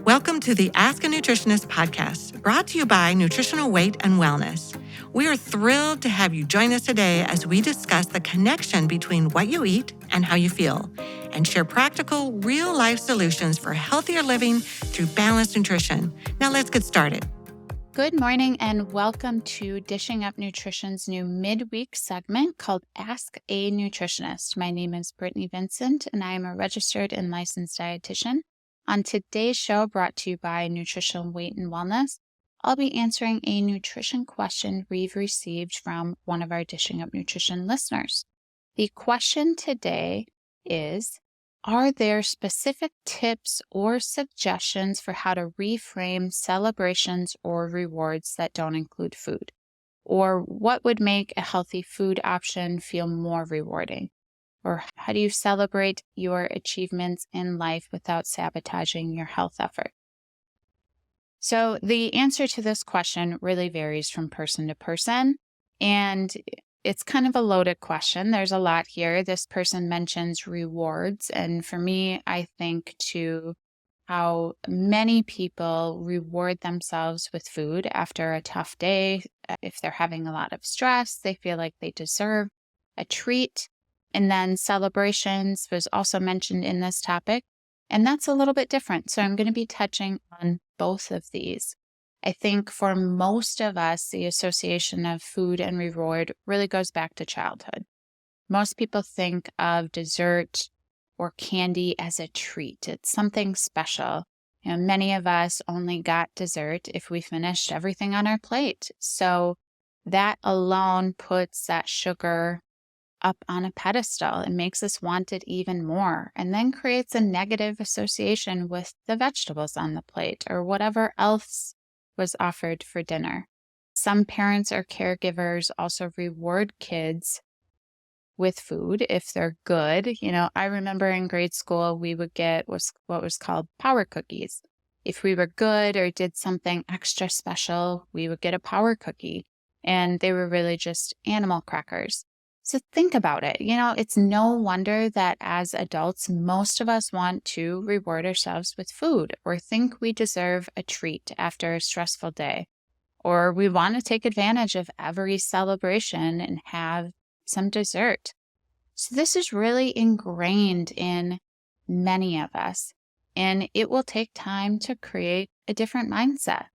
Welcome to the Ask a Nutritionist podcast, brought to you by Nutritional Weight and Wellness. We are thrilled to have you join us today as we discuss the connection between what you eat and how you feel, and share practical, real-life solutions for healthier living through balanced nutrition. Now let's get started. Good morning and welcome to Dishing Up Nutrition's new midweek segment called Ask a Nutritionist. My name is Brittany Vincent and I am a registered and licensed dietitian. On today's show, brought to you by Nutritional Weight and Wellness, I'll be answering a nutrition question we've received from one of our Dishing Up Nutrition listeners. The question today is, are there specific tips or suggestions for how to reframe celebrations or rewards that don't include food? Or what would make a healthy food option feel more rewarding? Or how do you celebrate your achievements in life without sabotaging your health effort? So the answer to this question really varies from person to person, and it's kind of a loaded question. There's a lot here. This person mentions rewards, and for me, I think to how many people reward themselves with food after a tough day. If they're having a lot of stress, they feel like they deserve a treat. And then celebrations was also mentioned in this topic, and that's a little bit different. So I'm going to be touching on both of these. I think for most of us, the association of food and reward really goes back to childhood. Most people think of dessert or candy as a treat. It's something special. Many of us only got dessert if we finished everything on our plate. So that alone puts that sugar up on a pedestal and makes us want it even more, and then creates a negative association with the vegetables on the plate or whatever else was offered for dinner. Some parents or caregivers also reward kids with food if they're good. I remember in grade school, we would get what was called power cookies. If we were good or did something extra special, we would get a power cookie, and they were really just animal crackers. So think about it. It's no wonder that as adults, most of us want to reward ourselves with food or think we deserve a treat after a stressful day, or we want to take advantage of every celebration and have some dessert. So this is really ingrained in many of us, and it will take time to create a different mindset.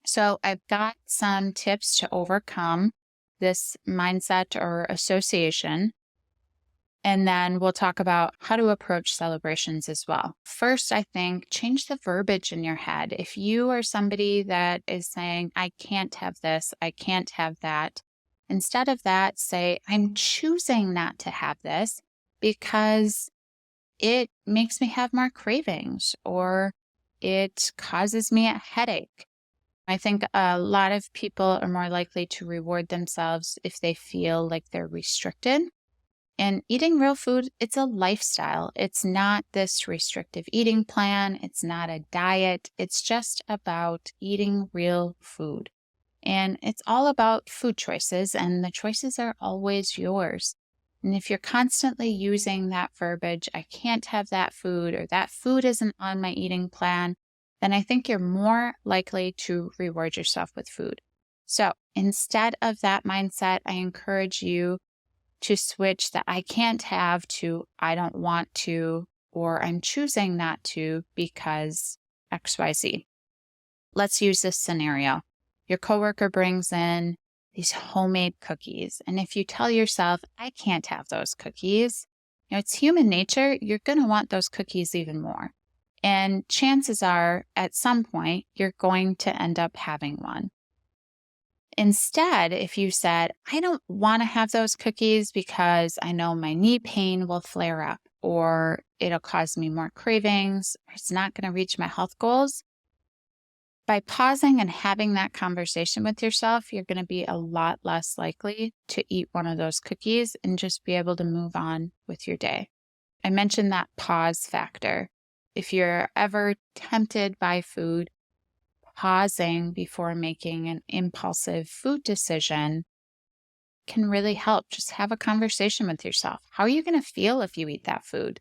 So I've got some tips to overcome this mindset or association, and then we'll talk about how to approach celebrations as well. First, I think change the verbiage in your head. If you are somebody that is saying, I can't have this, I can't have that, instead of that, say, I'm choosing not to have this because it makes me have more cravings or it causes me a headache. I think a lot of people are more likely to reward themselves if they feel like they're restricted. And eating real food, it's a lifestyle. It's not this restrictive eating plan. It's not a diet. It's just about eating real food. And it's all about food choices, and the choices are always yours. And if you're constantly using that verbiage, I can't have that food, or that food isn't on my eating plan, then I think you're more likely to reward yourself with food. So instead of that mindset, I encourage you to switch the I can't have to I don't want to, or I'm choosing not to because XYZ. Let's use this scenario. Your coworker brings in these homemade cookies, and if you tell yourself, I can't have those cookies, it's human nature, you're going to want those cookies even more. And chances are, at some point, you're going to end up having one. Instead, if you said, I don't want to have those cookies because I know my knee pain will flare up, or it'll cause me more cravings, or it's not going to reach my health goals, by pausing and having that conversation with yourself, you're going to be a lot less likely to eat one of those cookies and just be able to move on with your day. I mentioned that pause factor. If you're ever tempted by food, pausing before making an impulsive food decision can really help. Just have a conversation with yourself. How are you going to feel if you eat that food?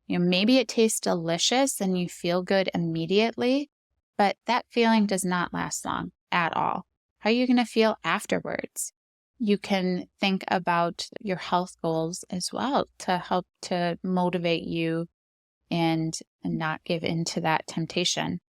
Maybe it tastes delicious and you feel good immediately, but that feeling does not last long at all. How are you going to feel afterwards? You can think about your health goals as well to help to motivate you and not give in to that temptation.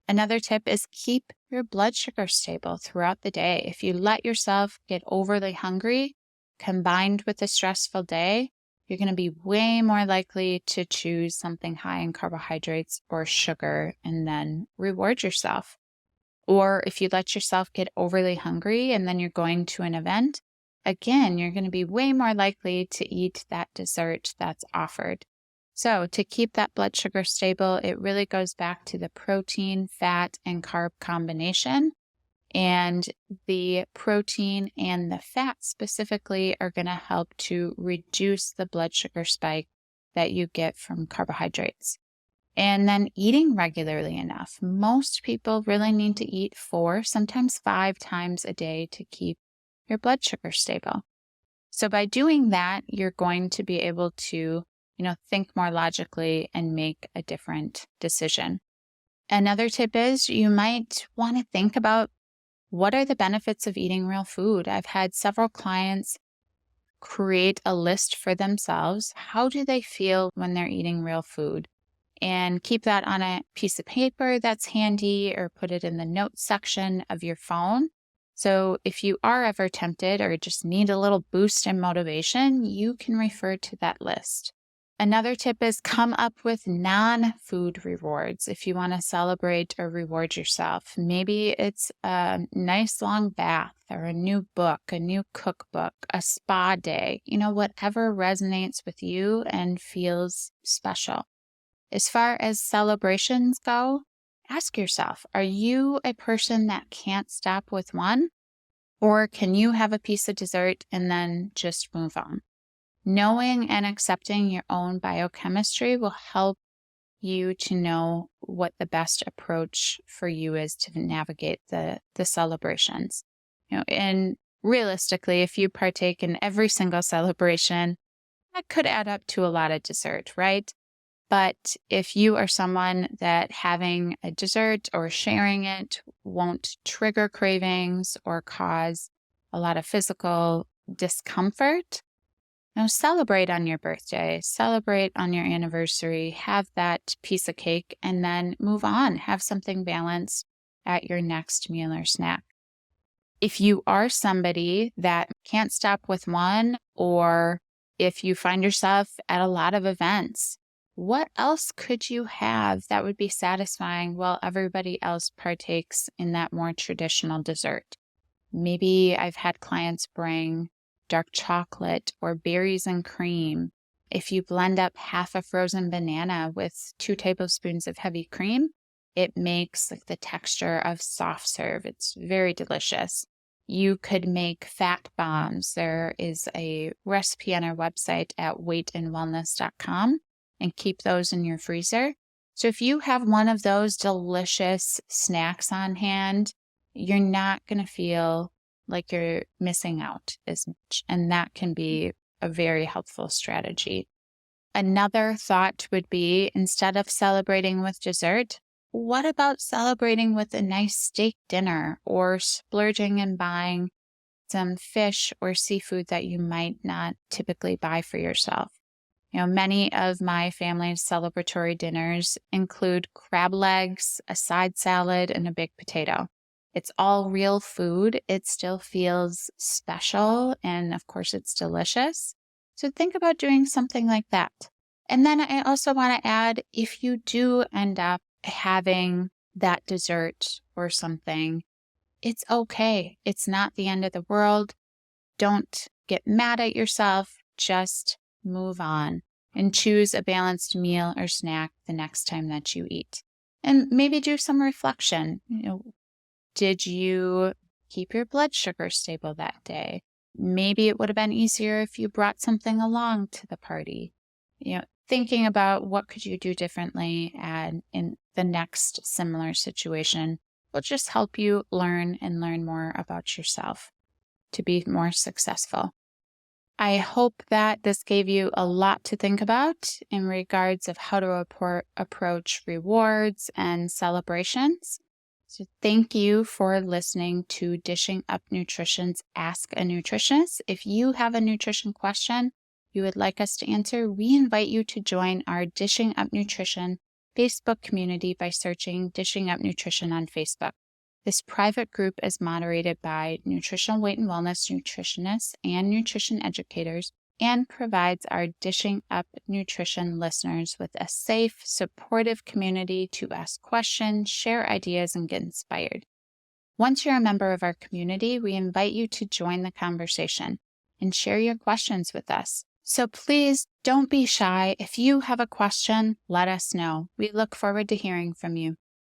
Another tip is keep your blood sugar stable throughout the day. If you let yourself get overly hungry, combined with a stressful day, you're going to be way more likely to choose something high in carbohydrates or sugar and then reward yourself. Or if you let yourself get overly hungry and then you're going to an event, again, you're going to be way more likely to eat that dessert that's offered. So to keep that blood sugar stable, it really goes back to the protein, fat, and carb combination. And the protein and the fat specifically are going to help to reduce the blood sugar spike that you get from carbohydrates. And then eating regularly enough. Most people really need to eat 4, sometimes 5 times a day to keep your blood sugar stable. So by doing that, you're going to be able to, think more logically and make a different decision. Another tip is you might want to think about what are the benefits of eating real food. I've had several clients create a list for themselves. How do they feel when they're eating real food? And keep that on a piece of paper that's handy or put it in the notes section of your phone. So if you are ever tempted or just need a little boost in motivation, you can refer to that list. Another tip is come up with non-food rewards if you want to celebrate or reward yourself. Maybe it's a nice long bath or a new book, a new cookbook, a spa day, whatever resonates with you and feels special. As far as celebrations go, ask yourself, are you a person that can't stop with one? Or can you have a piece of dessert and then just move on? Knowing and accepting your own biochemistry will help you to know what the best approach for you is to navigate the celebrations. And realistically, if you partake in every single celebration, that could add up to a lot of dessert, right? But if you are someone that having a dessert or sharing it won't trigger cravings or cause a lot of physical discomfort, celebrate on your birthday, celebrate on your anniversary, have that piece of cake, and then move on. Have something balanced at your next meal or snack. If you are somebody that can't stop with one, or if you find yourself at a lot of events, what else could you have that would be satisfying while everybody else partakes in that more traditional dessert? Maybe I've had clients bring dark chocolate or berries and cream. If you blend up half a frozen banana with 2 tablespoons of heavy cream, it makes the texture of soft serve. It's very delicious. You could make fat bombs. There is a recipe on our website at weightandwellness.com and keep those in your freezer. So if you have one of those delicious snacks on hand, you're not going to feel like you're missing out as much. And that can be a very helpful strategy. Another thought would be, instead of celebrating with dessert, what about celebrating with a nice steak dinner or splurging and buying some fish or seafood that you might not typically buy for yourself? Many of my family's celebratory dinners include crab legs, a side salad, and a baked potato. It's all real food. It still feels special. And of course, it's delicious. So think about doing something like that. And then I also want to add, if you do end up having that dessert or something, it's okay. It's not the end of the world. Don't get mad at yourself. Just move on and choose a balanced meal or snack the next time that you eat. And maybe do some reflection. Did you keep your blood sugar stable that day? Maybe it would have been easier if you brought something along to the party. Thinking about what could you do differently and in the next similar situation will just help you learn more about yourself to be more successful. I hope that this gave you a lot to think about in regards of how to approach rewards and celebrations. So thank you for listening to Dishing Up Nutrition's Ask a Nutritionist. If you have a nutrition question you would like us to answer, we invite you to join our Dishing Up Nutrition Facebook community by searching Dishing Up Nutrition on Facebook. This private group is moderated by nutritional weight and wellness nutritionists and nutrition educators and provides our Dishing Up Nutrition listeners with a safe, supportive community to ask questions, share ideas, and get inspired. Once you're a member of our community, we invite you to join the conversation and share your questions with us. So please don't be shy. If you have a question, let us know. We look forward to hearing from you.